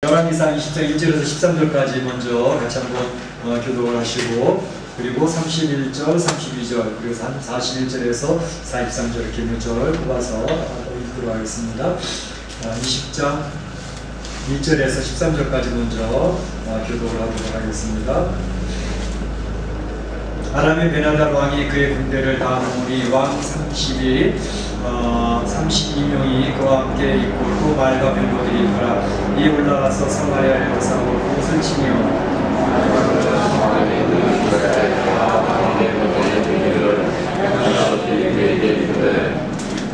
열왕기상 20장 1절에서 13절까지 먼저 같이 한번 교독을 하시고, 그리고 31절, 32절, 그리고 41절에서 43절 이렇게 몇 절 뽑아서 읽도록 하겠습니다. 20장 1절에서 13절까지 먼저 교독을 하도록 하겠습니다. 아람의 베나달 왕이 그의 군대를 다 모으니 왕 32명이 그와 함께 있고 또 말과 병거들이 있더라. 이 올라가서 사마리아를 사고 그곳을 치며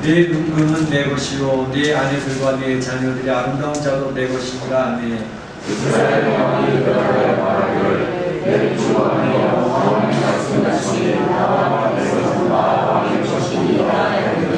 네 은금은 내 것이요 네 아내들과 네 자녀들이 아름다운 자도 내 것이니라. 아멘. 이스라엘 왕이 베나달에 말하기를 내 주와 왕이 말씀하시니 나와 내 것은 왕의 것이니라.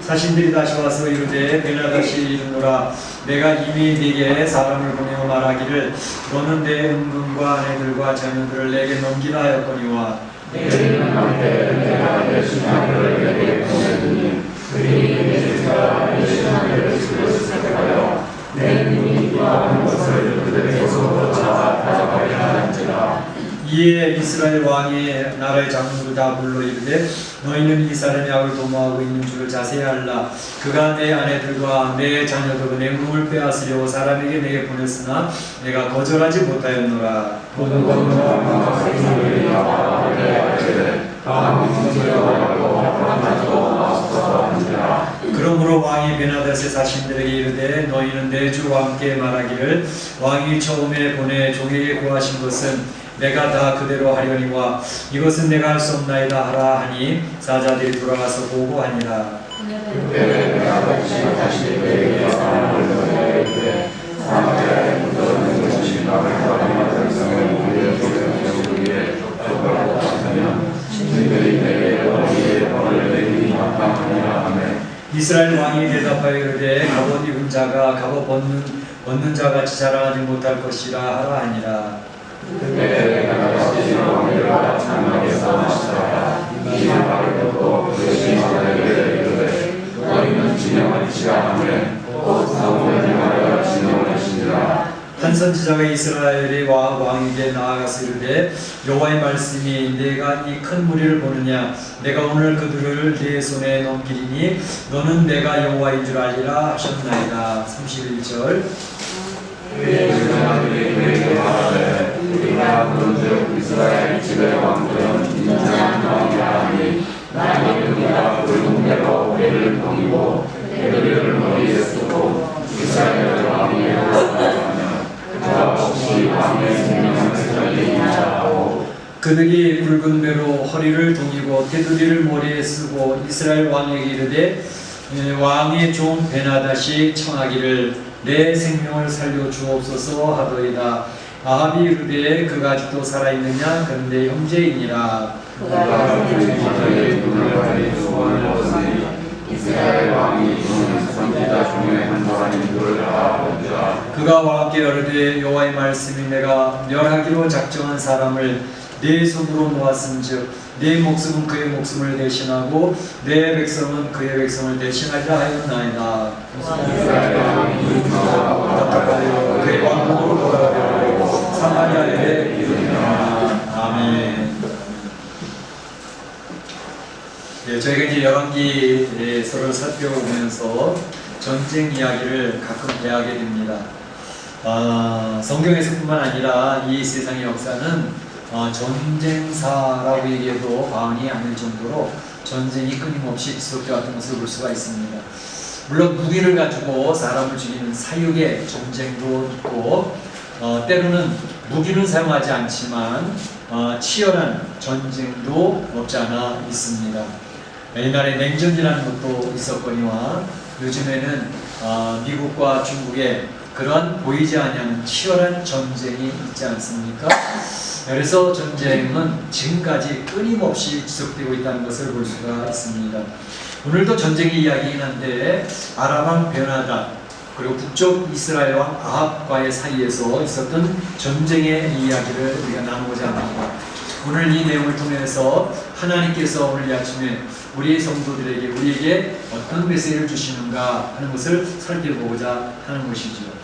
사신들이 다시 와서 이르되 베나다시 이르노라. 내가 이미 네게 사람을 보내어 말하기를 너는 내 은금과 아내들과 자녀들을 내게 넘기라 하였거니와 내리는 날에 내가 내 신하들을 내게 보내주니 그들이 내 주가 내 신하들을 그것을 선택하여 내 눈이 이와한 것을 그들에게서 찾아가야 할지라. 이에 이스라엘 왕이 나라의 장로를 다 불러 이르되 너희는 이 사람의 악을 도모하고 있는 줄을 자세히 알라. 그가 내 아내들과 내 자녀들과 내 은금을 빼앗으려고 사람에게 내게 보냈으나 내가 거절하지 못하였노라. 그러므로 왕이 베나닷의 사신들에게 이르되 너희는 내 주와 함께 말하기를 왕이 처음에 보내 종에게 구하신 것은 내가 다 그대로 하려니와 이것은 내가 할 수 없나이다 하라 하니 사자들이 돌아가서 보고하니라. 그때 내가 다시 그에게 사람을 보내어 이르되 사마리아에 묻어있는 것이 나를 바라는 백성의 우리의 조국에 족하고 같으면 신들이 내게 너희의 벌을 내리니 마땅하니라 하매 이스라엘 왕이 대답하여 이르되 갑옷 입은 자가 갑옷 벗는 자같이 자랑하지 못할 것이라 하라 하니라. 그때 내가 다시 왕들과 장막에서 마시다가 이 말을 듣고 그것이 마다에게 이르되 너희는 진영하리라 하매 곧 사무엘이 말하여 진영하시니라. 한 선지자가 이스라엘의 왕에게 나아가서 이르되 여호와의 말씀이 내가 이 큰 무리를 보느냐. 내가 오늘 그들을 네 손에 넘기리니 너는 내가 여호와인 줄 알리라 하셨나이다. 31절. 그의 주전자들이 그에게 말하되 우리가 그런즉 이스라엘 집의 왕들은 인자한 왕이라 하니 나는 우리가 붉은 배로 우리를 동이고 그들을 머리에 쓰고 이스라엘 왕의 하며 그가 혹시 왕의 생명을 살리냐 하고 그들이 붉은 배로 허리를 동이고 테두리를 머리에 쓰고 이스라엘 왕에게 이르되 왕의 종 베나닷이 청하기를 내 생명을 살려 주옵소서 하더이다. 아합이 이르되 그가 아직도 살아있느냐. 그는 내 형제이니라. 그가 그의 눈을 가리 소원을 얻으니 이스라엘 왕이 선지자 중에 한 사람인 줄을 알아본지라. 그가 왕께 이르되 여호와의 말씀이 내가 멸하기로 작정한 사람을 내 손으로 놓았은즉 내 목숨은 그의 목숨을 대신하고 내 백성은 그의 백성을 대신하리라 하였나이다. 이스라엘 왕이 답답하여 그의 왕국으로 돌아가고 사마리아에 이르니라. 아멘. 네, 저희가 이제 열왕기서를 살펴보면서 전쟁 이야기를 가끔 대하게 됩니다. 성경에서뿐만 아니라 이 세상의 역사는 전쟁사라고 얘기해도 과언이 아닐 정도로 전쟁이 끊임없이 지속되어 왔던 것을 볼 수가 있습니다. 물론 무기를 가지고 사람을 죽이는 사육의 전쟁도 있고 때로는 무기는 사용하지 않지만 치열한 전쟁도 없지 않아 있습니다. 옛날에 냉전이라는 것도 있었거니와 요즘에는 미국과 중국의 그런 보이지 않는 치열한 전쟁이 있지 않습니까? 그래서 전쟁은 지금까지 끊임없이 지속되고 있다는 것을 볼 수가 있습니다. 오늘도 전쟁의 이야기이긴 한데 아람왕 베나닷 그리고 북쪽 이스라엘 왕 아합과의 사이에서 있었던 전쟁의 이야기를 우리가 나누고자 합니다. 오늘 이 내용을 통해서 하나님께서 오늘 이 아침에 우리 성도들에게 우리에게 어떤 메시지를 주시는가 하는 것을 살펴보고자 하는 것이죠.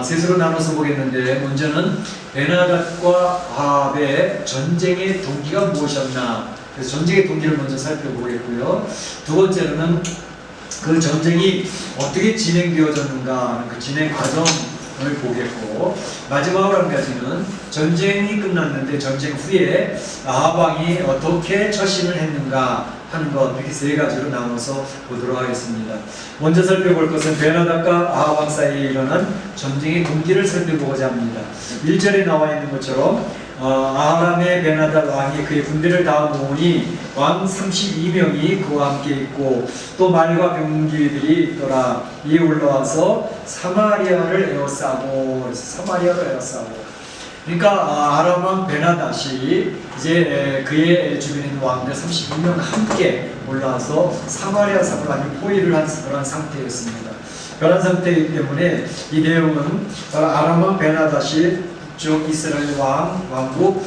셋으로 나눠서 보겠는데, 먼저는 베나닷과 아합의 전쟁의 동기가 무엇이었나, 그래서 전쟁의 동기를 먼저 살펴보겠고요. 두 번째로는 그 전쟁이 어떻게 진행되어졌는가, 그 진행 과정을 보겠고, 마지막으로 한 가지는 전쟁이 끝났는데 전쟁 후에 아합 왕이 어떻게 처신을 했는가 하는 것, 이렇게 세 가지로 나눠서 보도록 하겠습니다. 먼저 살펴볼 것은 베나닷과 아합 왕 사이에 일어난 전쟁의 동기를 살펴보고자 합니다. 1절에 나와 있는 것처럼 아람의 베나닷 왕이 그의 군대를 다 모으니 왕 32명이 그와 함께 있고 또 말과 병기들이 있더라. 이에 올라와서 사마리아를 에워싸고, 사마리아를 에워싸고. 그러니까 아람 왕 베나닷이 이제 그의 주변에 있는 왕들 32명 함께 올라와서 사마리아 성을 완전히 포위를 한 그런 상태였습니다. 그런 상태이기 때문에 이 내용은 아람 왕 베나닷이 쭉 이스라엘 왕국을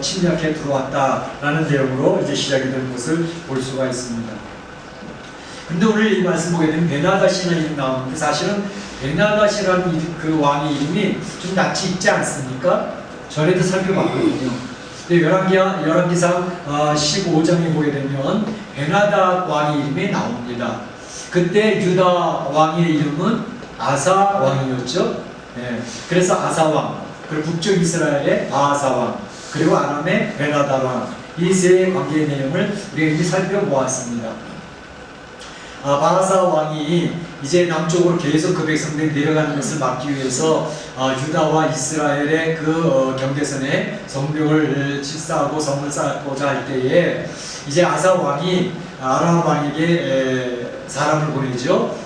침략해 들어왔다라는 내용으로 이제 시작이 되는 것을 볼 수가 있습니다. 근데 오늘 이 말씀 보게 되면 베나닷이라는 이름이 나오는데, 사실은 베나닷이라는 그 왕의 이름이 좀 낯이 익지 않습니까? 전에도 살펴봤거든요. 근데 열왕기상 15장에 보게 되면 베나닷 왕의 이름이 나옵니다. 그때 유다 왕의 이름은 아사 왕이었죠. 네. 그래서 아사 왕, 그리고 북쪽 이스라엘의 바하사 왕, 그리고 아람의 베나닷 왕, 이 세 관계의 내용을 우리가 이미 살펴보았습니다. 바하사 왕이 이제 남쪽으로 계속 그 백성들이 내려가는 것을 막기 위해서 유다와 이스라엘의 그 경계선에 성벽을 치사하고 성을 쌓고자 할 때에 이제 아사 왕이 아람 왕에게 사람을 보내죠.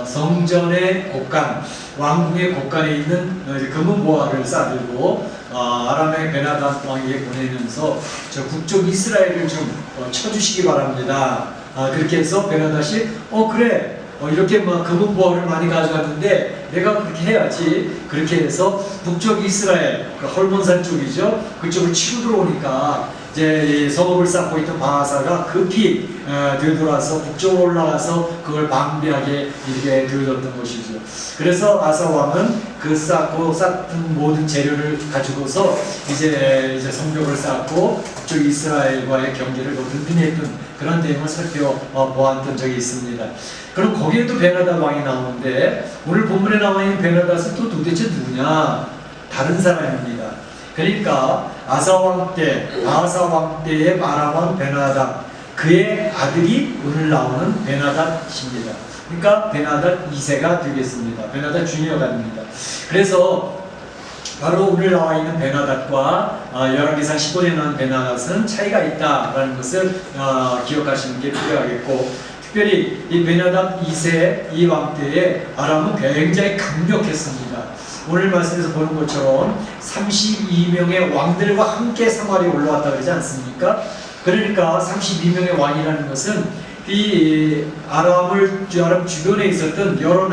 성전의 곳간, 왕궁의 곳간에 있는 금은 보화를 싸들고 아람의 베나닷 왕에게 보내면서 저 북쪽 이스라엘을 좀 쳐주시기 바랍니다. 그렇게 해서 베나닷이 그래, 이렇게 막 금은 보화를 많이 가져갔는데 내가 그렇게 해야지. 그렇게 해서 북쪽 이스라엘, 그 헐몬산 쪽이죠. 그쪽을 치고 들어오니까 이제 성읍을 쌓고 있던 바하사가 급히 되돌아서 북쪽으로 올라가서 그걸 방비하게 이렇게 되어졌던 것이죠. 그래서 아사 왕은 그 쌓은 모든 재료를 가지고서 이제 성벽을 쌓고 북쪽 이스라엘과의 경계를 더 든든했던 그런 내용을 살펴보았던 적이 있습니다. 그럼 거기에도 베나닷 왕이 나오는데, 오늘 본문에 나와 있는 베나닷은 또 도대체 누구냐? 다른 사람입니다. 그러니까 아사 왕 때, 바하사 왕 때의 아람 왕 베나닷, 그의 아들이 오늘 나오는 베나닷입니다. 그러니까 베나닷 2세가 되겠습니다. 베나닷 주니어가 됩니다. 그래서 바로 오늘 나와 있는 베나닷과 열왕기상 15년에 나온 베나닷은 차이가 있다라는 것을 기억하시는 게 필요하겠고, 특별히 이 베나닷 2세 이 왕 때에 아람은 굉장히 강력했습니다. 오늘 말씀에서 보는 것처럼 32명의 왕들과 함께 사마리아에 올라왔다 그러지 않습니까? 그러니까 32명의 왕이라는 것은 이 아람 주변에 있었던 여러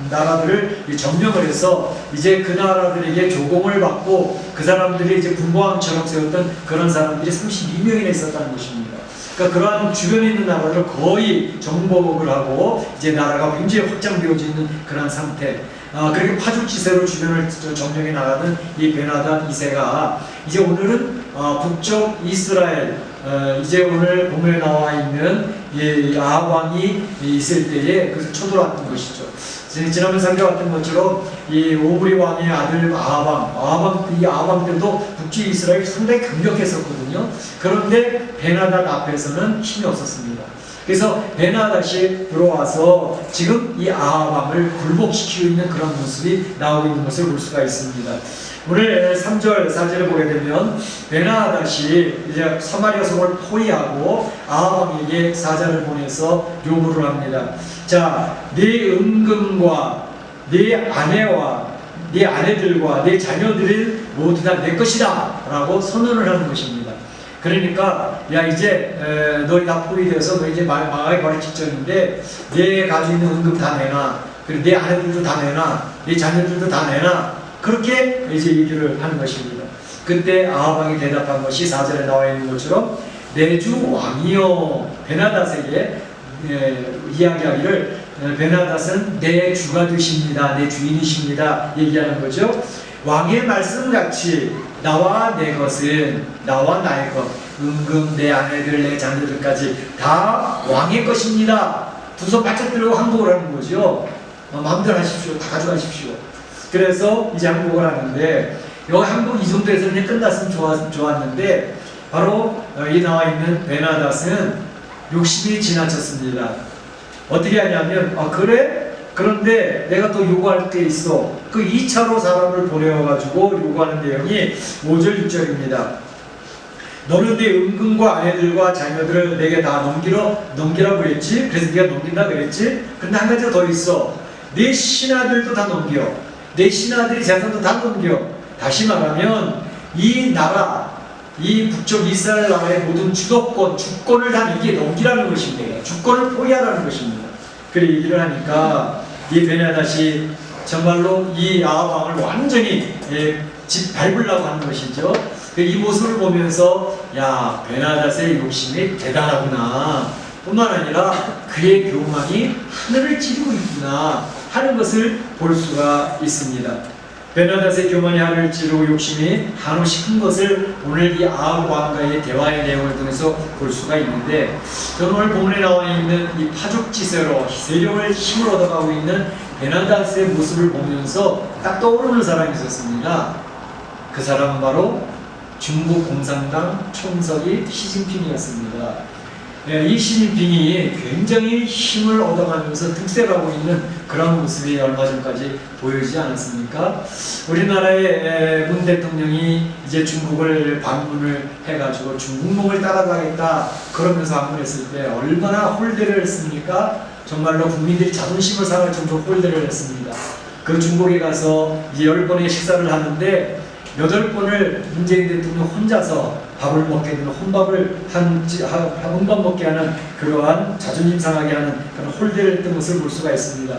나라들을 점령을 해서 이제 그 나라들에게 조공을 받고 그 사람들이 이제 분봉왕처럼 세웠던 그런 사람들이 32명이나 있었다는 것입니다. 그러니까 그러한 주변에 있는 나라를 거의 정복을 하고 이제 나라가 굉장히 확장되어져 있는 그런 상태. 그렇게 파죽지세로 주변을 점령해 나가던 이 베나닷 2세가 이제 오늘은 북쪽 이스라엘, 이제 오늘 본문에 나와 있는 이 아합 왕이 있을 때에 그래서 쳐들어왔던 것이죠. 지난번 살펴봤던 것처럼 이 오므리 왕의 아들 이 아합 왕 때도 북쪽 이스라엘이 상당히 강력했었거든요. 그런데 베나닷 앞에서는 힘이 없었습니다. 그래서 베나닷이 들어와서 지금 이 아합 왕을 굴복시키고 있는 그런 모습이 나오고 있는 것을 볼 수가 있습니다. 오늘 3절, 4절을 보게 되면 베나닷이 이제 사마리아 성을 포위하고 아합 왕에게 사자를 보내서 요구를 합니다. 자, 네 은금과 네 아내와 네 아내들과 네 자녀들을 모두 다 내 것이다 라고 선언을 하는 것입니다. 그러니까 야 이제 너희 다 포위되어서 너 이제 망하기 바로 직전인데 내 가지고 있는 은금 다 내놔. 그리고 내 아내들도 다 내놔. 내 자녀들도 다 내놔. 그렇게 이제 얘기를 하는 것입니다. 그때 아합 왕이 대답한 것이 4절에 나와 있는 것처럼 내 주 왕이여, 베나닷에게 이야기하기를 베나닷은 내 주가 되십니다. 내 주인이십니다. 얘기하는 거죠. 왕의 말씀같이 나와 내 것은 나와 나의 것 은금 내 아내들 내 자녀들까지 다 왕의 것입니다. 두 손 바짝 들고 항복을 하는 거죠. 마음대로 하십시오. 다 가져가십시오. 그래서 이제 항복을 하는데 이 항복 이 정도에서 그냥 끝났으면 좋았는데 바로 이 나와 있는 베나닷은 욕심이 지나쳤습니다. 어떻게 하냐면 그래? 그런데 내가 또 요구할 게 있어. 그 2차로 사람을 보내어가지고 요구하는 내용이 5절 6절입니다. 너는 네 은금과 아내들과 자녀들을 내게 다 넘기라고 그랬지? 그래서 네가 넘긴다 그랬지? 근데 한 가지가 더 있어. 네 신하들도 다 넘겨. 내 신하들이 재산도 다 넘겨. 다시 말하면 이 나라, 이 북쪽 이스라엘 나라의 모든 주권을 다 내게 넘기라는 것입니다. 주권을 포기하라는 것입니다. 그래 얘기를 하니까 이 베나닷이 정말로 이 아합 왕을 완전히 집 밟으려고 하는 것이죠. 이 모습을 보면서 야 베나닷의 욕심이 대단하구나 뿐만 아니라 그의 교만이 하늘을 찌르고 있구나 하는 것을 볼 수가 있습니다. 베나닷의 교만이 하늘을 찌르고 욕심이 한없이 큰 것을 오늘 이 아합 왕과의 대화의 내용을 통해서 볼 수가 있는데 저는 오늘 본문에 나와 있는 이 파죽지세로 세력을 힘을 얻어가고 있는 베나닷의 모습을 보면서 딱 떠오르는 사람이 있었습니다. 그 사람은 바로 중국 공산당 총석이 시진핑이었습니다. 이 시진핑이 굉장히 힘을 얻어가면서 득세하고 있는 그런 모습이 얼마 전까지 보이지 않았습니까? 우리나라의 문 대통령이 이제 중국을 방문을 해가지고 중국몽을 따라가겠다 그러면서 방문했을 때 얼마나 홀대를 했습니까? 정말로 국민들이 자존심을 상할 정도로 홀대를 했습니다. 그 중국에 가서 이제 10번의 식사를 하는데 8번을 문재인 대통령 혼자서 밥을 먹게 되는 혼밥 먹게 하는 그러한 자존심 상하게 하는 그런 홀대를 했던 것을 볼 수가 있습니다.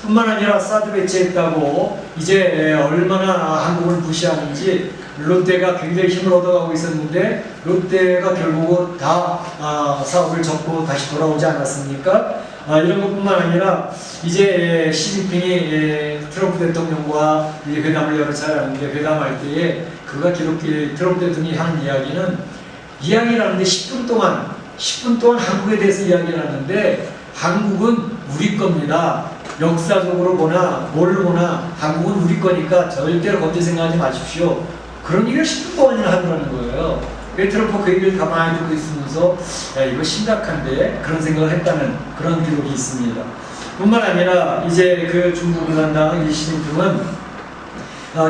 뿐만 아니라 사드 배치했다고 이제 얼마나 한국을 무시하는지 롯데가 굉장히 힘을 얻어가고 있었는데 롯데가 결국은 다 사업을 접고 다시 돌아오지 않았습니까? 이런 것뿐만 아니라 이제 시진핑이 트럼프 대통령과 이제 회담을 여러 차례 하는데 회담할 때에 그가 트럼프 대통령이 하는 이야기를 하는데 10분 동안 한국에 대해서 이야기를 하는데 한국은 우리 겁니다. 역사적으로 보나 뭘 보나 한국은 우리 거니까 절대로 건들 생각하지 마십시오. 그런 얘기를 10분 동안이나 하더라는 거예요. 트럼프 그 얘기를 가만히 듣고 있으면서 야 이거 심각한데 그런 생각을 했다는 그런 기록이 있습니다. 뿐만 아니라 이제 그 중국 공산당 이 시진핑은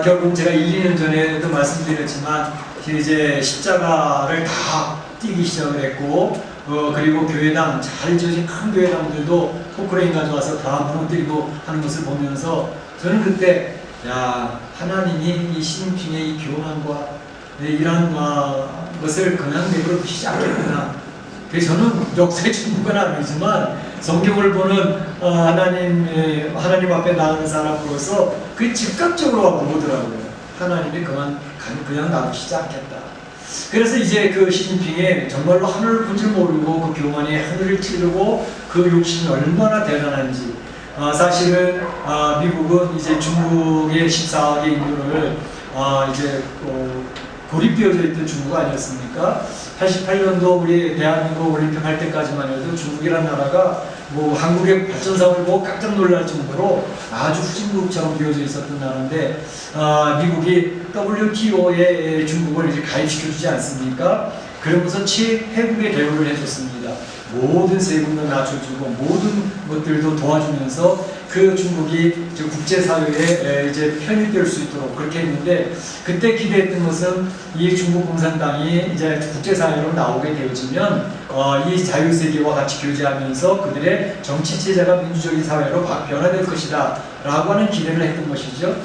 결국 제가 2년 전에도 말씀드렸지만 이제 십자가를 다 띄기 시작을 했고 그리고 교회당 잘 지어진 큰 교회당들도 포크레인 가져와서 다 무너뜨리고 하는 것을 보면서 저는 그때 야 하나님이 이 시진핑의 이 교만과 이런 것을 그냥 내버려 두시지 않겠구나. 그래서 저는 역사의 전문가는 아니지만 성경을 보는 하나님 앞에 나가는 사람으로서 그게 즉각적으로 보더라고요. 하나님이 그냥 놔두시지 않겠다. 그래서 이제 그 시진핑이 정말로 하늘을 본 줄 모르고 그 교만이 하늘을 찌르고 그 욕심이 얼마나 대단한지 사실은 미국은 이제 중국의 14억의 인구를 이제 고립되어져 있던 중국 아니었습니까? 88년도 우리 대한민국 올림픽 할 때까지만 해도 중국이라는 나라가 뭐 한국의 발전상을 보고 깜짝 놀랄 정도로 아주 후진국처럼 되어져 있었던 나라인데 미국이 WTO에 중국을 이제 가입시켜주지 않습니까? 그러면서 최혜국의 대우를 해줬습니다. 모든 세금도 낮춰주고 모든 것들도 도와주면서 그 중국이 국제사회에 이제 편입될 수 있도록 그렇게 했는데 그때 기대했던 것은 이 중국 공산당이 이제 국제사회로 나오게 되어지면 이 자유세계와 같이 교제하면서 그들의 정치체제가 민주적인 사회로 변화될 것이다 라고 하는 기대를 했던 것이죠.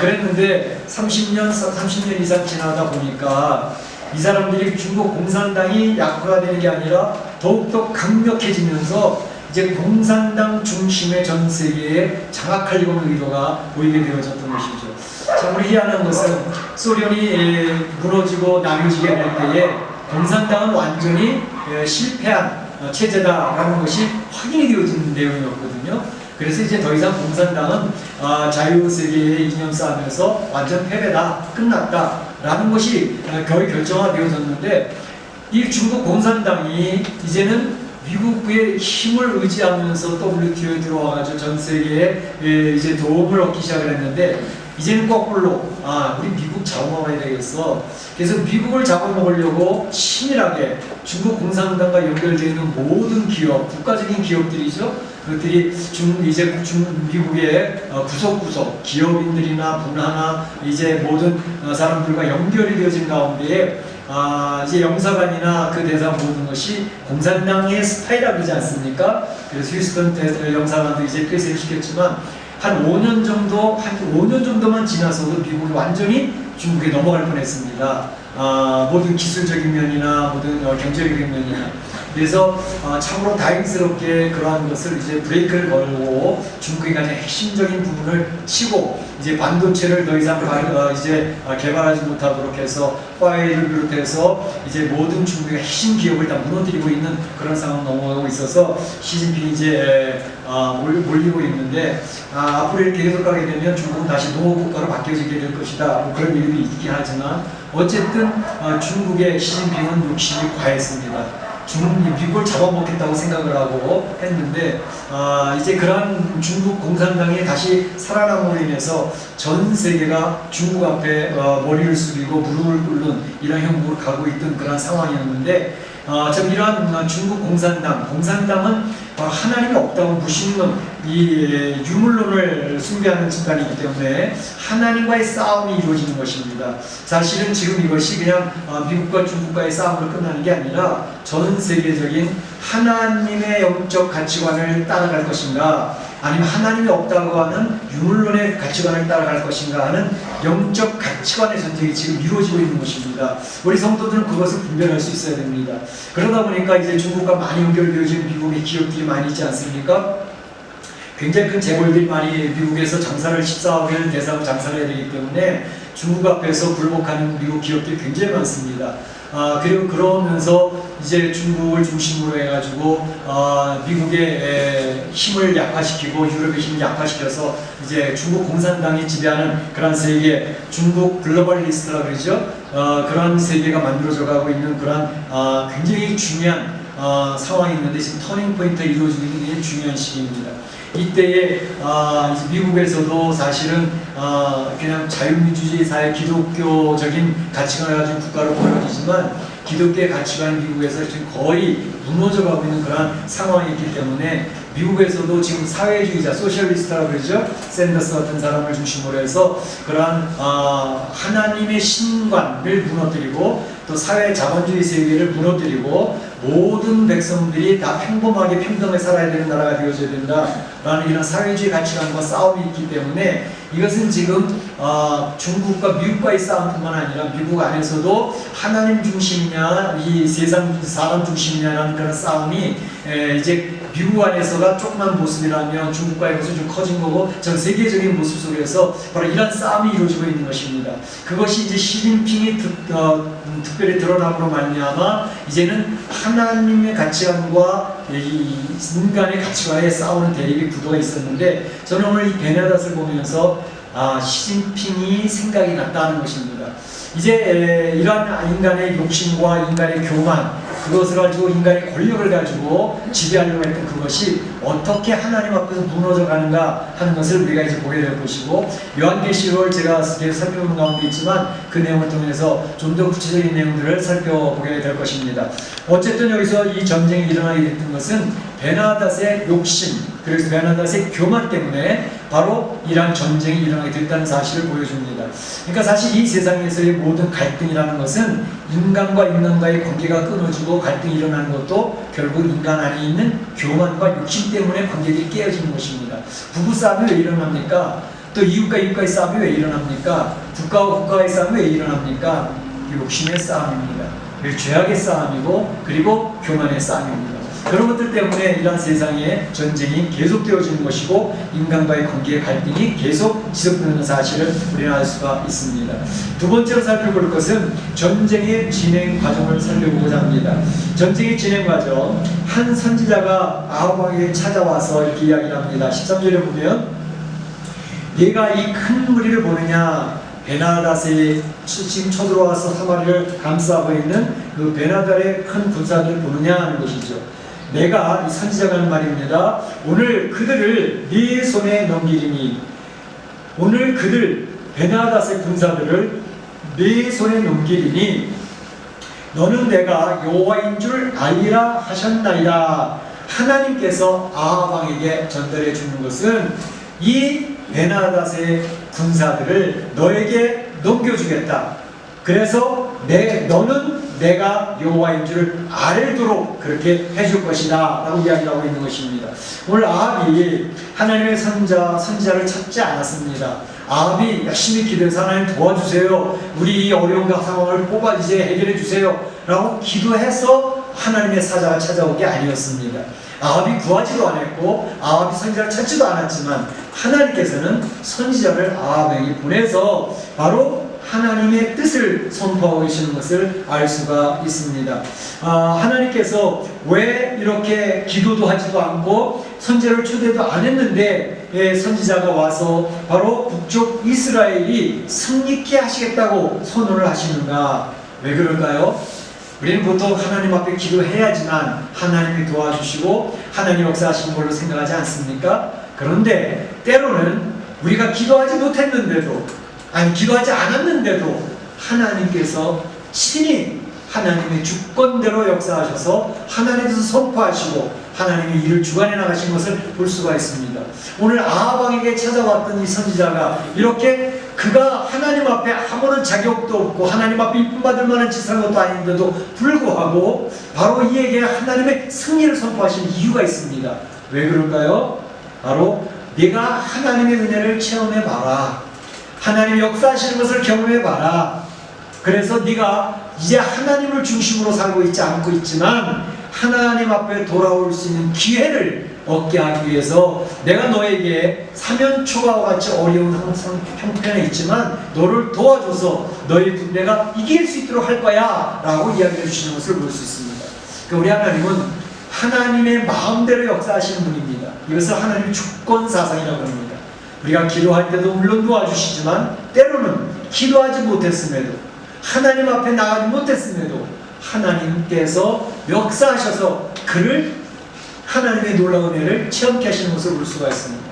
그랬는데 30년 이상 지나다 보니까 이 사람들이 중국 공산당이 약화되는 게 아니라 더욱더 강력해지면서 이제 공산당 중심의 전 세계에 장악하려는 의도가 보이게 되어졌던 것이죠. 참 우리 희한한 것은 소련이 무너지고 나뉘어지게 될 때에 공산당은 완전히 실패한 체제다라는 것이 확인이 되어진 내용이었거든요. 그래서 이제 더 이상 공산당은 자유세계의 이념 싸움에서 완전 패배다, 끝났다 라는 것이 거의 결정화되어졌는데, 이 중국 공산당이 이제는 미국의 힘을 의지하면서 WTO에 들어와가지고 전 세계에 이제 도움을 얻기 시작을 했는데, 이제는 거꾸로 우리 미국 잡아먹어야 되겠어. 그래서 미국을 잡아먹으려고 치밀하게 중국 공산당과 연결되어 있는 모든 기업, 국가적인 기업들이죠. 그것들이 미국의 구석구석 기업인들이나 문화나 이제 모든 사람들과 연결이 되어진 가운데에 이제 영사관이나 그 대상 모든 것이 공산당의 스파이락이지 않습니까? 그래서 휴스턴 영사관도 이제 폐쇄를 시켰지만 한 5년 정도만 지나서도 미국이 완전히 중국에 넘어갈 뻔했습니다. 모든 기술적인 면이나 모든 경제적인 면이나. 그래서 참으로 다행스럽게 그러한 것을 이제 브레이크를 걸고 중국이 가장 핵심적인 부분을 치고 이제 반도체를 더 이상 개발하지 못하도록 해서 화웨이를 비롯해서 이제 모든 중국의 핵심 기업을 다 무너뜨리고 있는 그런 상황 넘어가고 있어서 시진핑이 이제 몰리고 있는데, 앞으로 이렇게 계속 가게 되면 중국은 다시 농업국가로 바뀌어지게 될 것이다, 뭐 그런 얘기도 있긴 하지만 어쨌든 중국의 시진핑은 욕심이 과했습니다. 미국을 잡아먹겠다고 생각을 하고 했는데, 이제 그러한 중국 공산당이 다시 살아남음으로 인해서 전 세계가 중국 앞에 머리를 숙이고 무릎을 꿇는 이런 형국으로 가고 있던 그런 상황이었는데, 참 이러한 중국 공산당은 하나님이 없다고 무신론, 이 유물론을 숭배하는 집단이기 때문에 하나님과의 싸움이 이루어지는 것입니다. 사실은 지금 이것이 그냥 미국과 중국과의 싸움으로 끝나는 게 아니라 전 세계적인 하나님의 영적 가치관을 따라갈 것인가, 아니면 하나님이 없다고 하는 유물론의 가치관을 따라갈 것인가 하는 영적 가치관의 전쟁이 지금 이루어지고 있는 것입니다. 우리 성도들은 그것을 분별할 수 있어야 됩니다. 그러다 보니까 이제 중국과 많이 연결되어진 미국의 기업들이 많이 있지 않습니까? 굉장히 큰 재벌들이 많이 미국에서 장사를 14억을 대상으로 장사를 해야 되기 때문에 중국 앞에서 굴복하는 미국 기업들이 굉장히 많습니다. 그리고 그러면서 이제 중국을 중심으로 해가지고 미국의 힘을 약화시키고 유럽의 힘을 약화시켜서 이제 중국 공산당이 지배하는 그런 세계, 중국 글로벌리스트라 그러죠. 그런 세계가 만들어져 가고 있는 그런 굉장히 중요한 상황이 있는데, 지금 터닝 포인트가 이루어지고 있는 게 중요한 시기입니다. 이때에 이제 미국에서도 사실은 그냥 자유민주주의 사회 기독교적인 가치관을 가진 국가로 보여지지만 기독교의 가치관이 미국에서 지금 거의 무너져가고 있는 그런 상황이 있기 때문에 미국에서도 지금 사회주의자, 소셜리스트라고 그러죠. 샌더스 같은 사람을 중심으로 해서 그러한 하나님의 신관을 무너뜨리고 또 사회 자본주의 세계를 무너뜨리고 모든 백성들이 다 평범하게 평등하게 살아야 되는 나라가 되어져야 된다라는 이런 사회주의 가치관과 싸움이 있기 때문에 이것은 지금 중국과 미국과의 싸움뿐만 아니라 미국 안에서도 하나님 중심이냐 이 세상 사람 중심이냐라는 그런 싸움이 이제 미국 안에서가 조그만 모습이라면 중국과의 모습이 좀 커진 거고 전 세계적인 모습 속에서 바로 이런 싸움이 이루어지고 있는 것입니다. 그것이 이제 시진핑이 특별히 드러남으로 말미암아 이제는 하나님의 가치관과 이 인간의 가치관에 싸우는 대립의 구도가 있었는데, 저는 오늘 이 베네닷을 보면서 시진핑이 생각이 났다는 것입니다. 이제 이러한 인간의 욕심과 인간의 교만, 그것을 가지고 인간의 권력을 가지고 지배하려고 했던 그것이 어떻게 하나님 앞에서 무너져 가는가 하는 것을 우리가 이제 보게 될 것이고, 요한계시록을 제가 계속 살펴보는 가운데 있지만 그 내용을 통해서 좀 더 구체적인 내용들을 살펴보게 될 것입니다. 어쨌든 여기서 이 전쟁이 일어나게 됐던 것은 베나닷의 욕심, 그래서 베나닷의 교만 때문에 바로 이러한 전쟁이 일어나게 됐다는 사실을 보여줍니다. 그러니까 사실 이 세상에서의 모든 갈등이라는 것은 인간과 인간과의 관계가 끊어지고 갈등이 일어나는 것도 결국 인간 안에 있는 교만과 욕심 때문에 관계들이 깨어지는 것입니다. 부부싸움이 왜 일어납니까? 또 이웃과 이웃과의 싸움이 왜 일어납니까? 국가와 국가의 싸움이 왜 일어납니까? 욕심의 싸움입니다. 죄악의 싸움이고 그리고 교만의 싸움입니다. 그런 것들 때문에 이러한 세상에 전쟁이 계속되어지는 것이고 인간과의 관계의 갈등이 계속 지속되는 사실을 우리는 알 수가 있습니다. 두 번째로 살펴볼 것은 전쟁의 진행 과정을 살펴보고자 합니다. 전쟁의 진행 과정, 한 선지자가 아합 왕에게 찾아와서 이렇게 이야기를 합니다. 13절에 보면 네가 이 큰 무리를 보느냐, 베나닷이 지금 쳐들어와서 사마리를 감싸고 있는 그 베나닷의 큰 군사들을 보느냐 하는 것이죠. 내가 이 선지자가 하는 말입니다. 오늘 그들을 네 손에 넘기리니, 오늘 그들 베나닷의 군사들을 네 손에 넘기리니 너는 내가 여호와인 줄 알리라 하셨나이다. 하나님께서 아합 왕에게 전달해 주는 것은 이 베나닷의 군사들을 너에게 넘겨주겠다. 그래서 너는 내가 여호와인 줄 알도록 그렇게 해줄 것이다 라고 이야기하고 있는 것입니다. 오늘 아합이 하나님의 선지자를 찾지 않았습니다. 아합이 열심히 기도해서 하나님 도와주세요, 우리 이 어려운 상황을 뽑아 이제 해결해 주세요 라고 기도해서 하나님의 사자가 찾아온 게 아니었습니다. 아합이 구하지도 않았고 아합이 선지자를 찾지도 않았지만 하나님께서는 선지자를 아합에게 보내서 바로 하나님의 뜻을 선포하고 계시는 것을 알 수가 있습니다. 하나님께서 왜 이렇게 기도도 하지도 않고 선지자를 초대도 안 했는데 선지자가 와서 바로 북쪽 이스라엘이 승리케 하시겠다고 선언을 하시는가? 왜 그럴까요? 우리는 보통 하나님 앞에 기도해야지만 하나님이 도와주시고 하나님 역사하시는 걸로 생각하지 않습니까? 그런데 때로는 우리가 기도하지 못했는데도, 기도하지 않았는데도 하나님께서 친히 하나님의 주권대로 역사하셔서 하나님께서 선포하시고 하나님의 일을 주관해 나가신 것을 볼 수가 있습니다. 오늘 아합 왕에게 찾아왔던 이 선지자가 이렇게 그가 하나님 앞에 아무런 자격도 없고 하나님 앞에 이쁨 받을 만한 짓을 한 것도 아닌데도 불구하고 바로 이에게 하나님의 승리를 선포하신 이유가 있습니다. 왜 그럴까요? 바로 네가 하나님의 은혜를 체험해봐라, 하나님의 역사하시는 것을 경험해봐라. 그래서 네가 이제 하나님을 중심으로 살고 있지 않고 있지만 하나님 앞에 돌아올 수 있는 기회를 얻게 하기 위해서 내가 너에게 사면초가와 같이 어려운 형편에 있지만 너를 도와줘서 너희 군대가 이길 수 있도록 할 거야 라고 이야기해 주시는 것을 볼 수 있습니다. 그러니까 우리 하나님은 하나님의 마음대로 역사하시는 분입니다. 이것을 하나님의 주권사상이라고 합니다. 우리가 기도할 때도 물론 도와주시지만 때로는 기도하지 못했음에도 하나님 앞에 나가지 못했음에도 하나님께서 역사하셔서 그를 하나님의 놀라운 은혜를 체험케 하시는 것을 볼 수가 있습니다.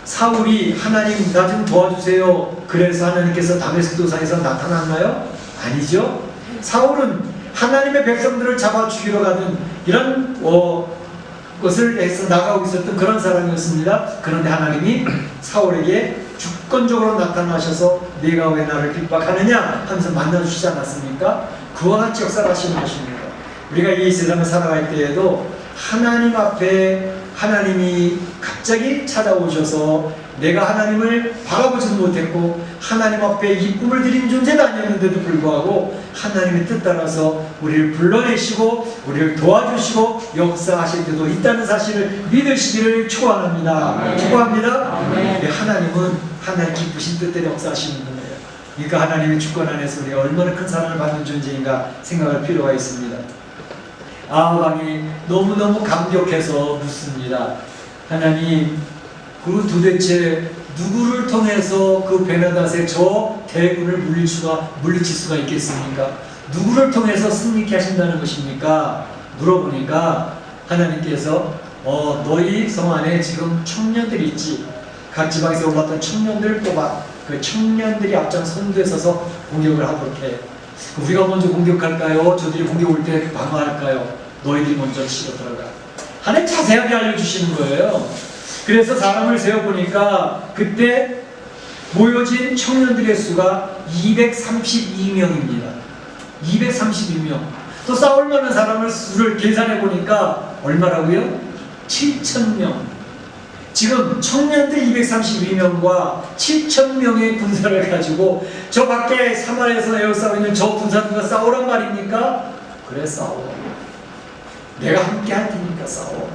사울이 하나님 나 좀 도와주세요 그래서 하나님께서 다메섹 도상에서 나타났나요? 아니죠. 사울은 하나님의 백성들을 잡아 죽이러 가는 이런 것을 해서 나가고 있었던 그런 사람이었습니다. 그런데 하나님이 사울에게 주권적으로 나타나셔서 네가 왜 나를 핍박하느냐 하면서 만나주시지 않았습니까? 그와 같이 역사를 하시는 것입니다. 우리가 이 세상을 살아갈 때에도 하나님 앞에 하나님이 갑자기 찾아오셔서 내가 하나님을 바라보지도 못했고 하나님 앞에 이쁨을 드린 존재도 아니었는데도 불구하고 하나님의 뜻 따라서 우리를 불러내시고 우리를 도와주시고 역사하실 때도 있다는 사실을 믿으시기를 축원합니다. 축원합니다. 하나님은 하나님 기쁘신 뜻대로 역사하시는 분이에요. 그러니까 하나님의 주권 안에서 우리가 얼마나 큰 사랑을 받는 존재인가 생각할 필요가 있습니다. 아합 왕이 너무너무 감격해서 묻습니다. 하나님, 그 도대체 누구를 통해서 그 베나닷의 저 대군을 물리칠 수가 있겠습니까? 누구를 통해서 승리케 하신다는 것입니까? 물어보니까 하나님께서 너희 성 안에 지금 청년들이 있지. 각 지방에서 올랐던 청년들을 뽑아 그 청년들이 앞장 선두에 서서 공격을 하도록 해. 우리가 먼저 공격할까요? 저들이 공격 올 때 방어할까요? 너희들이 먼저 치러 들어가. 하나님 자세하게 알려주시는 거예요. 그래서 사람을 세어보니까 그때 모여진 청년들의 수가 232명입니다. 232명. 또 싸울 만한 사람을 수를 계산해보니까 얼마라고요? 7,000명. 지금 청년들 232명과 7,000명의 군사를 가지고 저 밖에 사마리아에서 에워싸고 있는 저 군사들과 싸우란 말입니까? 그래 싸워. 내가 함께 할 테니까 싸워.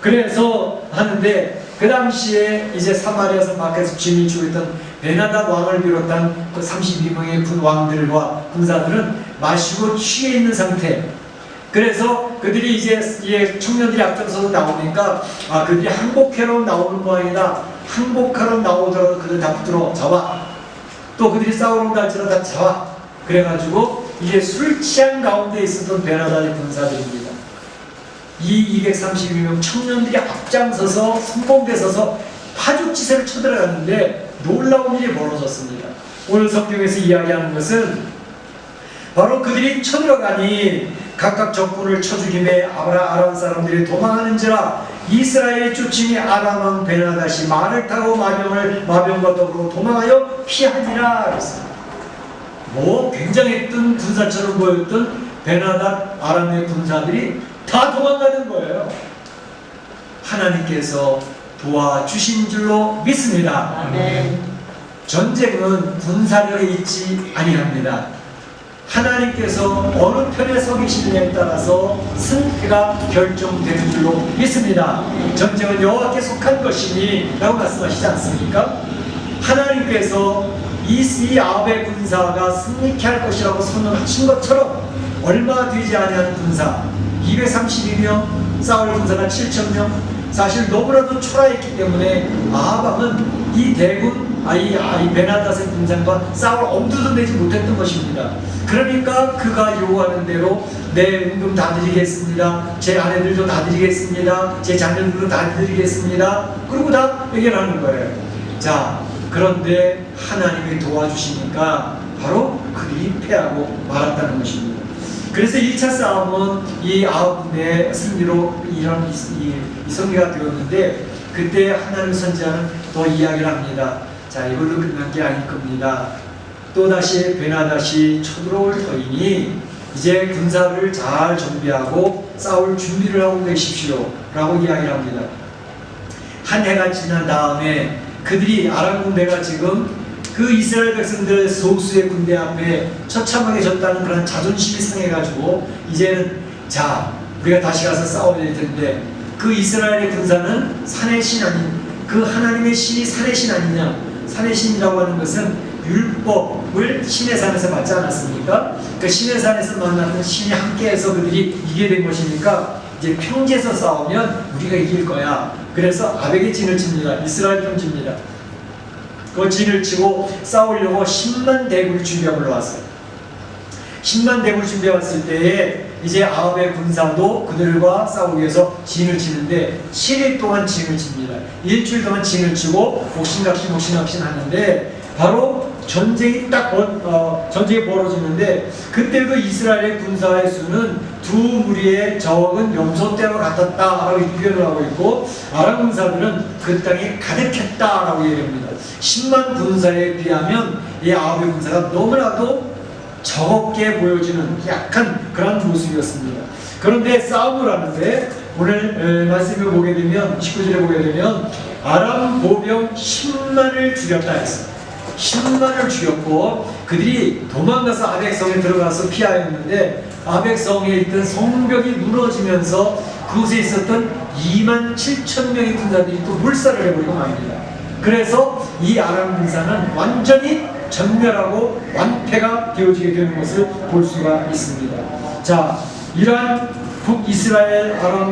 그래서 하는데 그 당시에 이제 사마리아에서 밖에서 진을 치고 있던 베나답 왕을 비롯한 그 32명의 군 왕들과 군사들은 마시고 취해 있는 상태. 그래서 그들이 이제 청년들이 앞장서서 나오니까 그들이 항복하러 나오는 모양이다. 항복하러 나오더라도 그들 다 붙들어 잡아. 또 그들이 싸우러 온다 할지라도 다 잡아. 그래가지고 이제 술 취한 가운데 있었던 베나답의 군사들입니다. 이 232명 청년들이 앞장서서 선봉대 서서 파죽지세를 쳐들어갔는데 놀라운 일이 벌어졌습니다. 오늘 성경에서 이야기하는 것은 바로 그들이 쳐들어가니 각각 적군을 쳐 죽임에 아람 사람들이 도망하는지라 이스라엘이 쫓으니 아람 왕 베나닷이 말을 타고 마병과 더불어 도망하여 피하니라 그랬습니다. 굉장했던 군사처럼 보였던 베나닷 아람의 군사들이 다 도망가는 거예요. 하나님께서 도와주신 줄로 믿습니다. 아멘. 전쟁은 군사력에 있지 아니합니다. 하나님께서 어느 편에 서 계시느냐에 따라서 승패가 결정되는 줄로 믿습니다. 전쟁은 여호와께 속한 것이니 라고 말씀하시지 않습니까? 하나님께서 이 아합의 군사가 승리케 할 것이라고 선언하신 것처럼 얼마 되지 아니하는 군사 232명, 사울 군사가 7,000명, 사실 너무나도 초라했기 때문에 아합 왕은 이 대군 이 베나닷의 군상과 싸울 엄두도 내지 못했던 것입니다. 그러니까 그가 요구하는 대로 내 은금 다 드리겠습니다. 제 아내들도 다 드리겠습니다. 제 자녀들도 다 드리겠습니다. 그리고 다 해결하는 거예요. 자, 그런데 하나님이 도와주시니까 바로 그들이 패하고 말았다는 것입니다. 그래서 1차 싸움은 이 아합군의 승리로 이런 이 승리가 되었는데 그때 하나님 선지자는 또 이야기를 합니다. 자, 이걸로 끝난 게 아닐 겁니다. 또다시 베나닷이 쳐들어올 터이니 이제 군사를 잘 정비하고 싸울 준비를 하고 계십시오 라고 이야기를 합니다. 한 해가 지난 다음에 그들이 아람 군대가 지금 그 이스라엘 백성들 소수의 군대 앞에 처참하게 졌다는 그런 자존심이 상해가지고 이제는 자, 우리가 다시 가서 싸워야 될 텐데 그 이스라엘의 군사는 산의 신 아닌 그 하나님의 신이 산의 신 아니냐. 산의 신이라고 하는 것은 율법을 신의 산에서 받지 않았습니까? 그 신의 산에서 만났던 신이 함께해서 그들이 이기게 된 것이니까 이제 평지에서 싸우면 우리가 이길 거야. 그래서 아벡의 진을 칩니다. 이스라엘 평지입니다. 그 진을 치고 싸우려고 10만 대군을 준비하고 올라왔어요. 10만 대군을 준비해 왔을 때에 이제 아합의 군사도 그들과 싸우기 위해서 진을 치는데 7일 동안 진을 칩니다. 일주일 동안 진을 치고 옥신각신 하는데 바로 전쟁이 전쟁이 벌어지는데 그때도 이스라엘의 군사의 수는 두 무리의 적은 염소떼와 같았다라고 표현을 하고 있고 아람 군사들은 그 땅에 가득했다라고 얘기합니다. 10만 군사에 비하면 이 아합의 군사가 너무나도 적게 보여지는 약한 그런 모습이었습니다. 그런데 싸움을 하는데 오늘 말씀을 보게 되면 19절에 보게 되면 아람 보병 10만을 죽였다 했습니다. 10만을 죽였고 그들이 도망가서 아벡성에 들어가서 피하였는데 아벡성에 있던 성벽이 무너지면서 그곳에 있었던 2만 7천 명의 군사들이 또 물살을 해버리고 맙니다. 그래서 이 아람 군사는 완전히 전멸하고 완패가 되어지게 되는 것을 볼 수가 있습니다. 자, 이러한 이스라엘과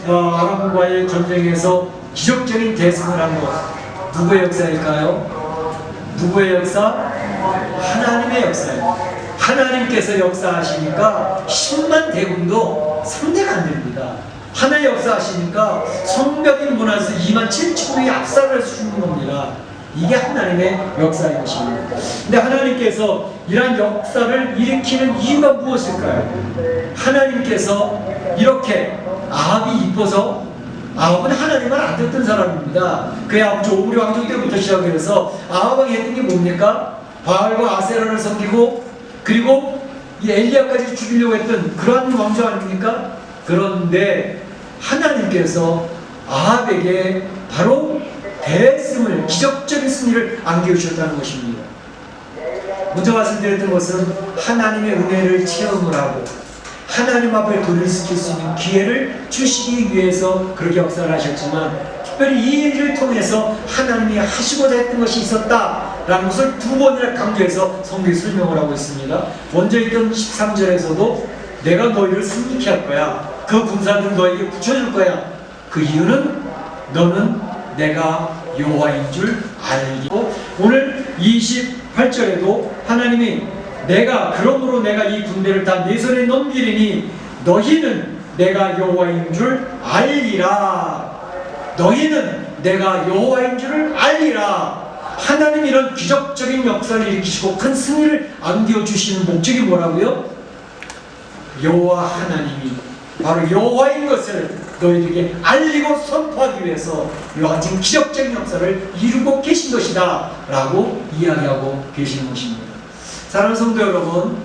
아람과의 전쟁에서 기적적인 대승을 한 것, 누구의 역사일까요? 누구의 역사? 하나님의 역사예요. 하나님께서 역사하시니까 10만 대군도 상대가 안 됩니다. 하나의 역사하시니까 성벽이 무너져서 2만 7천 명이 압살을 해주는 겁니다. 이게 하나님의 역사인 것입니다. 근데 하나님께서 이러한 역사를 일으키는 이유가 무엇일까요? 하나님께서 이렇게 아합이 이뻐서 아합은 하나님을 안 듣던 사람입니다. 그의 아버지 오므리 왕조 때부터 시작해서 아합 왕이 했던 게 뭡니까? 바알과 아세라를 섬기고 그리고 이 엘리야까지 죽이려고 했던 그러한 왕조 아닙니까? 그런데 하나님께서 아합에게 바로 대승을, 기적적인 승리를 안겨주셨다는 것입니다. 먼저 말씀드렸던 것은 하나님의 은혜를 체험을 하고 하나님 앞에 돌이킬 수 있는 기회를 주시기 위해서 그렇게 역사를 하셨지만, 특별히 이 일을 통해서 하나님이 하시고자 했던 것이 있었다라는 것을 두 번이나 강조해서 성경이 설명을 하고 있습니다. 먼저 있던 13절에서도 내가 너희를 승리케 할 거야. 그 군사들은 너에게 붙여줄 거야. 그 이유는 너는 내가 여호와인 줄 알고, 오늘 28절에도 하나님이 그러므로 내가 이 군대를 다 네 손에 넘기리니 너희는 내가 여호와인 줄 알리라. 너희는 내가 여호와인 줄 알리라. 하나님이 이런 기적적인 역사를 일으키시고 큰 승리를 안겨주시는 목적이 뭐라고요? 여호와 하나님이 바로 여호와인 것을 너희에게 알리고 선포하기 위해서 이와 같은 기적적인 역사를 이루고 계신 것이다 라고 이야기하고 계시는 것입니다. 사랑하는 성도 여러분,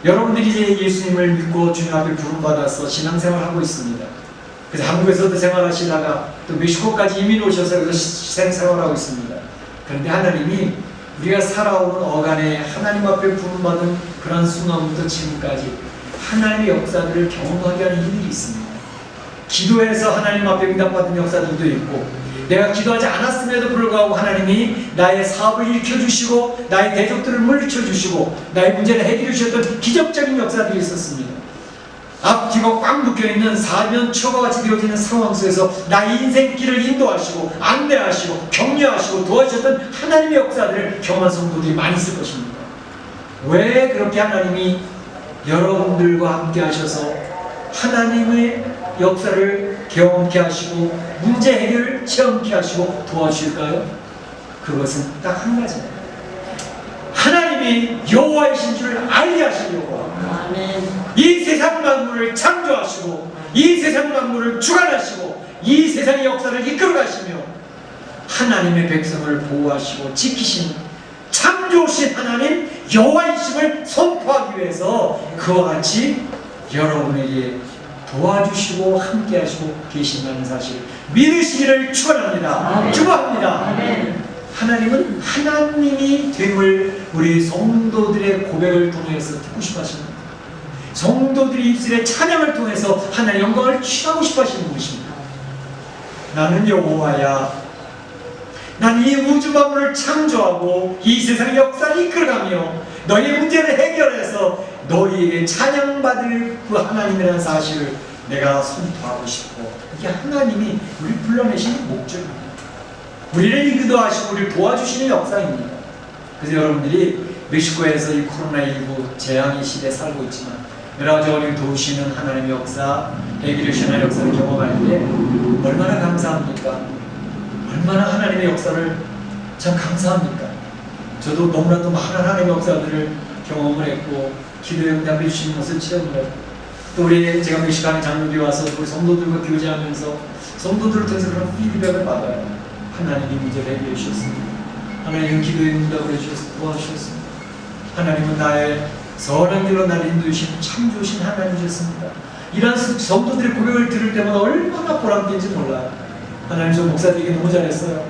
여러분들이 이제 예수님을 믿고 주님 앞에 부름받아서 신앙생활을 하고 있습니다. 그래서 한국에서도 생활하시다가 또 멕시코까지 이민 오셔서 여기서 생활하고 있습니다. 그런데 하나님이 우리가 살아오는 어간에 하나님 앞에 부름받은 그런 순간부터 지금까지 하나님의 역사들을 경험하게 하는 일이 있습니다. 기도해서 하나님 앞에 응답받은 역사들도 있고, 내가 기도하지 않았음에도 불구하고 하나님이 나의 사업을 일으켜주시고 나의 대적들을 물리쳐주시고 나의 문제를 해결해 주셨던 기적적인 역사들이 있었습니다. 앞뒤가 꽉 묶여있는 사면초가 같이 되어지는 상황 속에서 나의 인생길을 인도하시고 안내하시고 격려하시고 도와주셨던 하나님의 역사들을 경험한 성도들이 많이 있을 것입니다. 왜 그렇게 하나님이 여러분들과 함께 하셔서 하나님의 역사를 경험케 하시고 문제 해결을 체험케 하시고 도와주실까요? 그것은 딱 한 가지입니다. 하나님이 여호와이신 줄 알게 하시려고 이 세상 만물을 창조하시고 이 세상 만물을 주관하시고 이 세상의 역사를 이끌어가시며 하나님의 백성을 보호하시고 지키시는 참 좋으신 하나님 여호와이심을 선포하기 위해서 그와 같이 여러분에게 도와주시고 함께하시고 계신다는 사실 믿으시기를 축원합니다. 축원합니다. 하나님은 하나님이 됨을 우리 성도들의 고백을 통해서 듣고 싶어 하십니다. 성도들이 입술의 찬양을 통해서 하나님의 영광을 취하고 싶어 하시는 것입니다. 나는 여호와야. 난 이 우주 만물을 창조하고 이 세상의 역사를 이끌어가며 너희의 문제를 해결해서 너희에게 찬양받을 그 하나님이라는 사실을 내가 선포하고 싶고, 이게 하나님이 우리를 불러내시는 목적입니다. 우리를 인도하시고 우리를 도와주시는 역사입니다. 그래서 여러분들이 멕시코에서 이 코로나19 재앙의 시대에 살고 있지만 여러 가지 우리를 도우시는 하나님의 역사, 해결하시는 역사를 경험할 때 얼마나 감사합니까? 얼마나 하나님의 역사를 참 감사합니까? 저도 너무나도 많은 하나님의 역사들을 경험을 했고 기도에 응답해 주시는 것을 체험을 했고, 또 제가 멕시코에 장로교에 와서 우리 성도들과 교제하면서 성도들을 통해서 그런 피드백을 받아요. 하나님이 문제를 해결해 주셨습니다. 하나님은 기도에 응답을 해주셔서 도와주셨습니다. 하나님은 나의 선한 길로 나를 인도해 주시는 참 좋으신 하나님이셨습니다. 이런 성도들의 고백을 들을 때마다 얼마나 보람된지 몰라요. 하나님, 저 목사 되기 너무 잘했어요.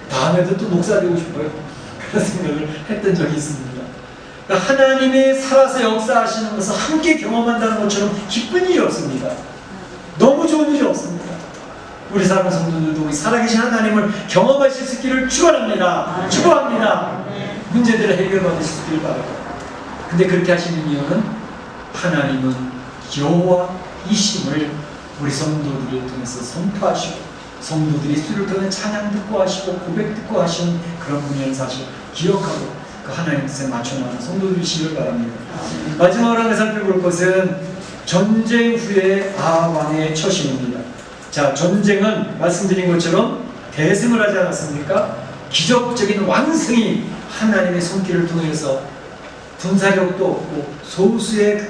다음에도 또 목사 되고 싶어요. 그런 생각을 했던 적이 있습니다. 그러니까 하나님의 살아서 역사하시는 것을 함께 경험한다는 것처럼 기쁜 일이 없습니다. 너무 좋은 일이 없습니다. 우리 사랑하는 성도들도 우리 살아계신 하나님을 경험하실 수 있기를 축원합니다. 축원합니다. 문제들을 해결받으실 수 있기를 바랍니다. 근데 그렇게 하시는 이유는 하나님은 여호와이심을 우리 성도들을 통해서 선포하시고 성도들이 수를 통해 찬양 듣고 하시고 고백 듣고 하시는 그런 분이라는 사실 기억하고 그 하나님 뜻에 맞춰나가는 성도들이시길 바랍니다. 마지막으로 하나 살펴볼 것은 전쟁 후의 아합 왕의 처신입니다. 자, 전쟁은 말씀드린 것처럼 대승을 하지 않았습니까? 기적적인 왕승이 하나님의 손길을 통해서 군사력도 없고 소수의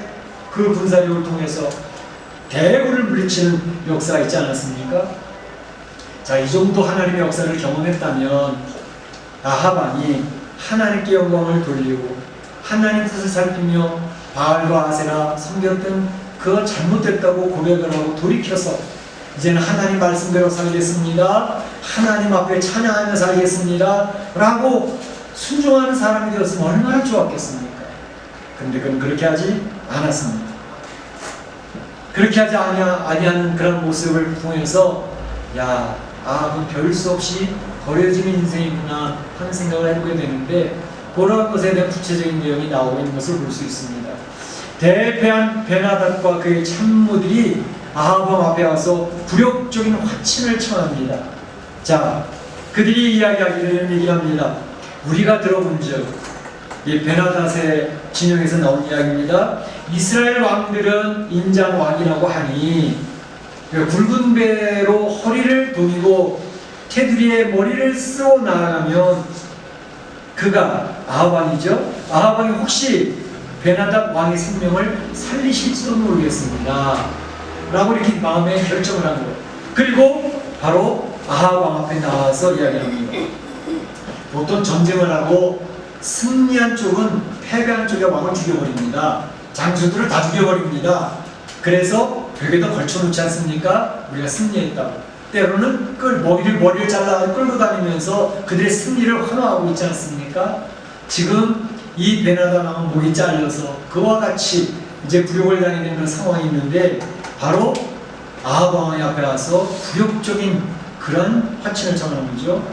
그 군사력을 통해서 대군을 물리치는 역사가 있지 않았습니까? 자, 이 정도 하나님의 역사를 경험했다면 아합 왕이 하나님께 영광을 돌리고 하나님 뜻을 살피며 바알과 아세라 섬겼던 그 잘못됐다고 고백을 하고 돌이켜서 이제는 하나님 말씀대로 살겠습니다, 하나님 앞에 찬양하며 살겠습니다 라고 순종하는 사람이 되었으면 얼마나 좋았겠습니까? 근데 그건 그렇게 하지 않았습니다. 그렇게 하지 아니하는 그런 모습을 통해서 야, 아합은 별 수 없이 버려지는 인생이구나 하는 생각을 해보게 되는데, 그런 것에 대한 구체적인 내용이 나오고 있는 것을 볼 수 있습니다. 대패한 베나닷과 그의 참모들이 아합 왕 앞에 와서 굴욕적인 화친을 청합니다. 자, 그들이 이야기하기를 얘기합니다. 우리가 들어본즉, 이 베나닷의 진영에서 나온 이야기입니다. 이스라엘 왕들은 인자한 왕이라고 하니 굵은 배로 허리를 동이고 테두리에 머리를 쓰고 나아가면 그가 아합 왕이죠. 아합 왕이 혹시 베나닷 왕의 생명을 살리실지도 모르겠습니다 라고 이렇게 마음에 결정을 한 거예요. 그리고 바로 아합 왕 앞에 나와서 이야기합니다. 보통 전쟁을 하고 승리한 쪽은 패배한 쪽의 왕을 죽여버립니다. 장수들을 다 죽여버립니다. 그래서 벽에도 걸쳐놓지 않습니까? 우리가 승리했다고. 때로는 머리를 잘라 끌고 다니면서 그들의 승리를 환호하고 있지 않습니까? 지금 이 베나닷 왕은 목이 잘려서 그와 같이 이제 굴욕을 당하는 그런 상황이 있는데, 바로 아합 왕의 앞에 와서 굴욕적인 그런 화친을 청하는 거죠.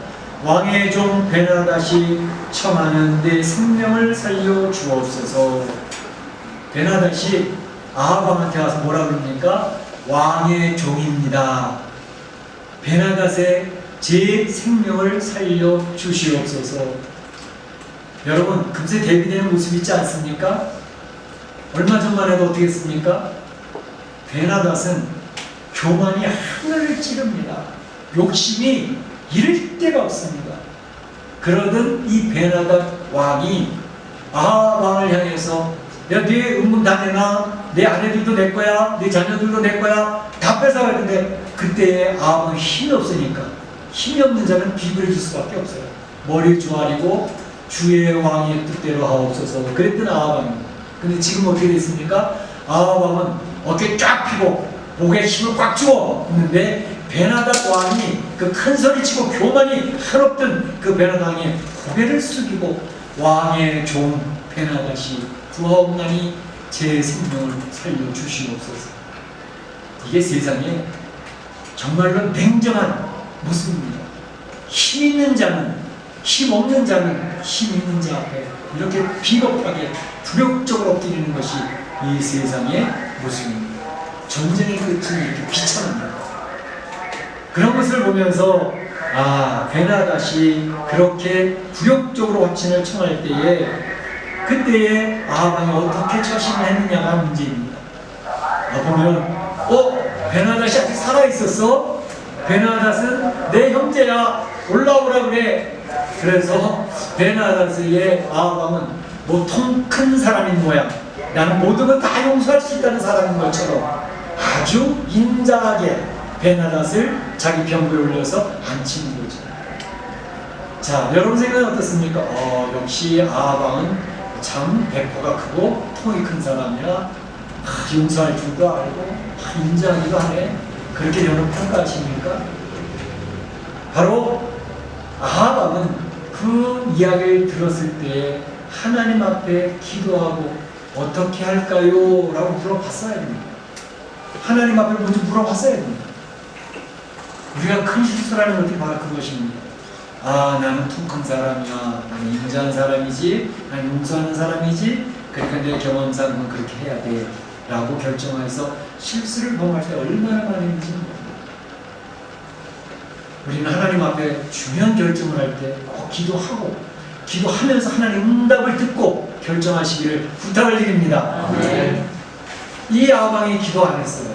왕의 종 베나닷이 청하는 내 생명을 살려 주옵소서. 베나닷이 아합 왕한테 와서 뭐라 그럽니까? 왕의 종입니다. 베나닷의 제 생명을 살려 주시옵소서. 여러분, 금세 대비되는 모습이 있지 않습니까? 얼마 전만 해도 어떻게 했습니까? 베나닷은 교만이 하늘을 찌릅니다. 욕심이 이를 데가 없습니다. 그러던 이 베나닷 왕이 아합 왕을 향해서 야, 네 은금 다 내놔. 내 아내들도 내 거야. 내 자녀들도 내 거야. 다 뺏어가는데, 그때 아합은 힘이 없으니까, 힘이 없는 자는 비굴해질 수밖에 없어요. 머리 조아리고 주의 왕의 뜻대로 하옵소서. 그랬던 아합 왕입니다. 근데 지금 어떻게 됐습니까? 아합 왕은 어깨 쫙 펴고 목에 힘을 꽉 주고 있는데, 베나닷 왕이 그 큰 소리 치고 교만이 한없던 그 베나닷 왕이 고개를 숙이고 왕의 종 베나닷이 구하옵나니 제 생명을 살려주시옵소서. 이게 세상에 정말로 냉정한 모습입니다. 힘 있는 자는 힘 없는 자는 힘 있는 자 앞에 이렇게 비겁하게 굴욕적으로 엎드리는 것이 이 세상의 모습입니다. 전쟁의 끝은 이렇게 비참합니다. 그런 것을 보면서 베나닷이 그렇게 굴욕적으로 화친을 청할 때에, 그때에 아합 왕이 어떻게 처신을 했느냐가 문제입니다. 보면 베나닷이 아직 살아있었어? 베나닷은 내 형제야, 올라오라 그래. 그래서 베나닷의 아합 왕은 뭐 통 큰 사람인 모양, 나는 모든 걸 다 용서할 수 있다는 사람인 것처럼 아주 인자하게 베나닷을 자기 병고에 올려서 앉히는 거죠. 자, 여러분 생각은 어떻습니까? 역시 아합 왕은 참 배포가 크고 통이 큰 사람이라 용서할 줄도 알고 인자하기도 하네. 그렇게 여러분 평가하십니까? 바로 아합 왕은 그 이야기를 들었을 때 하나님 앞에 기도하고 어떻게 할까요? 라고 물어봤어야 됩니다. 하나님 앞에 먼저 물어봤어야 됩니다. 우리가 큰 실수라는 건 어떻게 바로 그것입니다. 나는 통 큰 사람이야. 나는 인자한 사람이지. 나는 용서하는 사람이지. 그러니까 내 경험상은 그렇게 해야 돼. 라고 결정해서 실수를 범할 때 얼마나 많이 있는지 모릅니다. 우리는 하나님 앞에 중요한 결정을 할 때 꼭 기도하면서 하나님 응답을 듣고 결정하시기를 부탁을 드립니다. 이 아합 왕이 기도 안 했어요.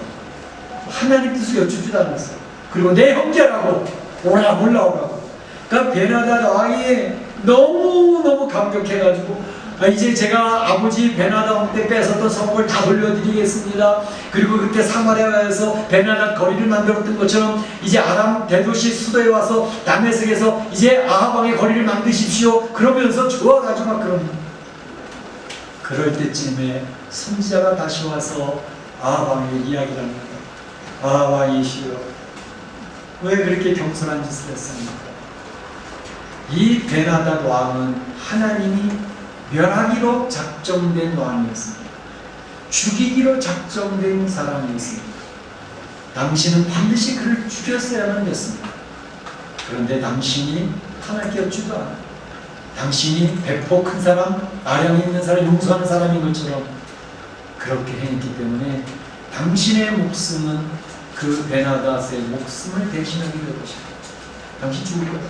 하나님 뜻을 여쭙지도 않았어요. 그리고 내 형제라고 올라오라고. 그러니까 베나닷 왕이 너무너무 감격해가지고 이제 제가 아버지 베나닷 왕 때 뺏었던 성을 다 돌려드리겠습니다. 그리고 그때 사마리아에서 베나닷 거리를 만들었던 것처럼 이제 아람 대도시 수도에 와서 다메섹에서 이제 아합 왕의 거리를 만드십시오. 그러면서 좋아가지고 막 그럽니다. 그럴 때쯤에 선지자가 다시 와서 아합 왕에게 이야기를 합니다. 아합 왕이시여, 왜 그렇게 겸손한 짓을 했습니까? 이 베나닷 왕은 하나님이 멸하기로 작정된 왕이었습니다. 죽이기로 작정된 사람이 있습니다. 당신은 반드시 그를 죽였어야만 됐습니다. 그런데 당신이 하나님께 엽지도 않아. 당신이 배포 큰 사람, 아량 있는 사람, 용서하는 사람인 것처럼 그렇게 행했기 때문에 당신의 목숨은 그 베나닷의 목숨을 대신하게 될 것입니다. 당신 죽을 거다.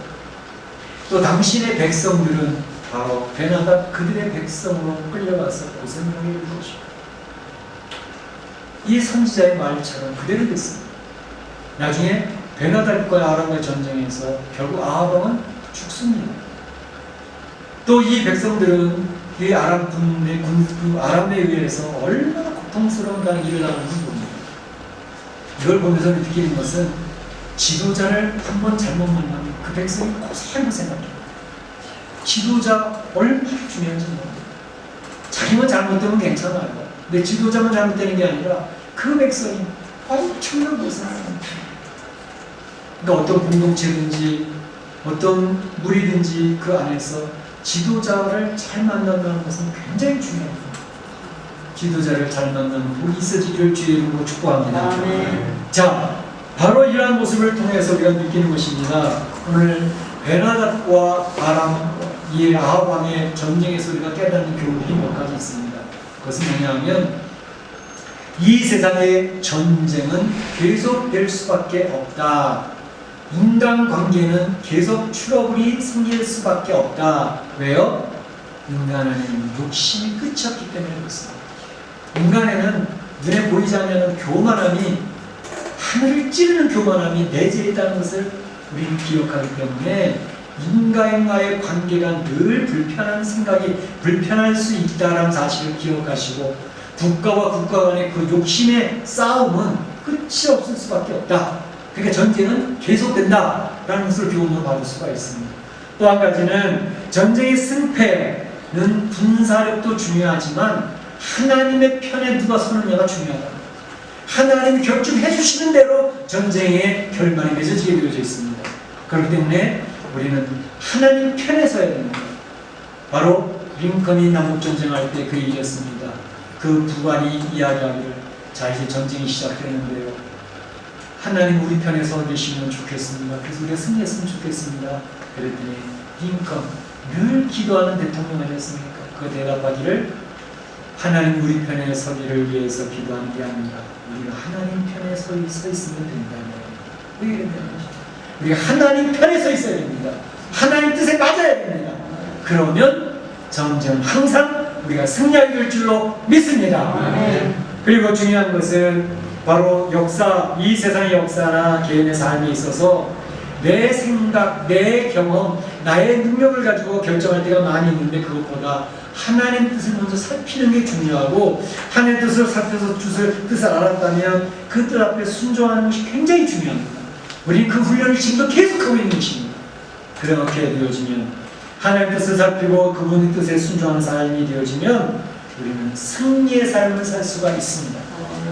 또 당신의 백성들은 바로 베나닷 그들의 백성으로 끌려가서 고생하게 될 것입니다. 이 선지자의 말처럼 그대로 됐습니다. 나중에 베나닷과 아람과의 전쟁에서 결국 아합 왕은 죽습니다. 또 이 백성들은 이 아람 군의 아람에 의해서 얼마나 고통스러운 일을 당하는지 봅니다. 이걸 보면서 느끼는 것은 지도자를 한번 잘못 만나면 그 백성이 고생하고 생각해요. 지도자 얼마나 중요한지 모릅니다. 자기만 잘못되면 괜찮아요. 근데 지도자만 잘못되는 게 아니라 그 백성이 엄청난 고생합니다. 그러니까 어떤 공동체든지 어떤 무리든지 그 안에서 지도자를 잘 만난다는 것은 굉장히 중요합니다. 지도자를 잘 만나는 복이 있어지기를 주의 이름으로 축복합니다. 자, 바로 이러한 모습을 통해서 우리가 느끼는 것입니다. 오늘 베나닷과 아람, 이 아합 왕의 전쟁에서 우리가 깨닫는 교훈이 몇 가지 있습니다. 그것은 뭐냐면 이 세상의 전쟁은 계속될 수밖에 없다. 인간관계는 계속 트러블이 생길 수밖에 없다. 왜요? 인간 안에는 욕심이 끝이 없기 때문에 그렇습니다. 인간에는 눈에 보이지 않는 교만함이, 하늘을 찌르는 교만함이 내재해 있다는 것을 우리는 기억하기 때문에 인간과의 관계가 늘 불편한 생각이 불편할 수 있다는 사실을 기억하시고 국가와 국가 간의 그 욕심의 싸움은 끝이 없을 수밖에 없다. 그러니까 전쟁은 계속된다라는 것을 교훈으로 받을 수가 있습니다. 또 한 가지는 전쟁의 승패는 군사력도 중요하지만 하나님의 편에 누가 서느냐가 중요하다. 하나님이 결정해 주시는 대로 전쟁의 결말이 맺어지게 되어져 있습니다. 그렇기 때문에 우리는 하나님 편에 서야 됩니다. 바로 링컨이 남북전쟁할 때 그 일이었습니다. 그 부관이 이야기하기를 자 이제 전쟁이 시작되는데요. 하나님 우리 편에 서 계시면 좋겠습니다. 그래서 우리가 승리했으면 좋겠습니다. 그랬더니 링컨 늘 기도하는 대통령 아니었습니까? 그 대답하기를 하나님 우리 편에 서기를 위해서 기도하는 게 아니라 우리가 하나님 편에 서 있으면 된다는 왜 이랬냐면 우리가 하나님 편에 서 있어야 됩니다. 하나님 뜻에 맞아야 됩니다. 그러면 전쟁은 항상 우리가 승리하게 될 줄로 믿습니다. 그리고 중요한 것은 바로 역사, 이 세상의 역사나 개인의 삶에 있어서 내 생각, 내 경험, 나의 능력을 가지고 결정할 때가 많이 있는데 그것보다 하나님 뜻을 먼저 살피는 게 중요하고 하나님 뜻을 살펴서 뜻을 알았다면 그 뜻 앞에 순종하는 것이 굉장히 중요합니다. 우리는 그 훈련을 지금도 계속하고 있는 것입니다. 그렇게 되어지면 하나님 뜻을 살피고 그분의 뜻에 순종하는 삶이 되어지면 우리는 승리의 삶을 살 수가 있습니다.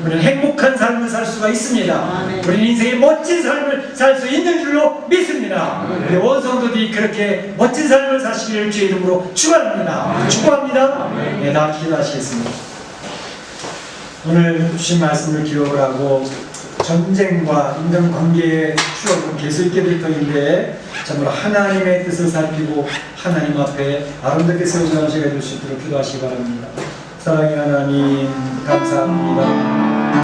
우리는 행복한 삶을 살 수가 있습니다. 우리는 인생의 멋진 삶을 살 수 있는 줄로 믿습니다. 우리 원성도들이 그렇게 멋진 삶을 사시기를 주의 이름으로 축원합니다. 축복합니다. 네, 다 기도하시겠습니다. 오늘 주신 말씀을 기억을 하고 전쟁과 인간관계의 추억은 계속 있게 될 터인데 참으로 하나님의 뜻을 살피고 하나님 앞에 아름답게 세워져가는 시간이 될 수 있도록 기도하시기 바랍니다. 사랑의 하나님 감사합니다.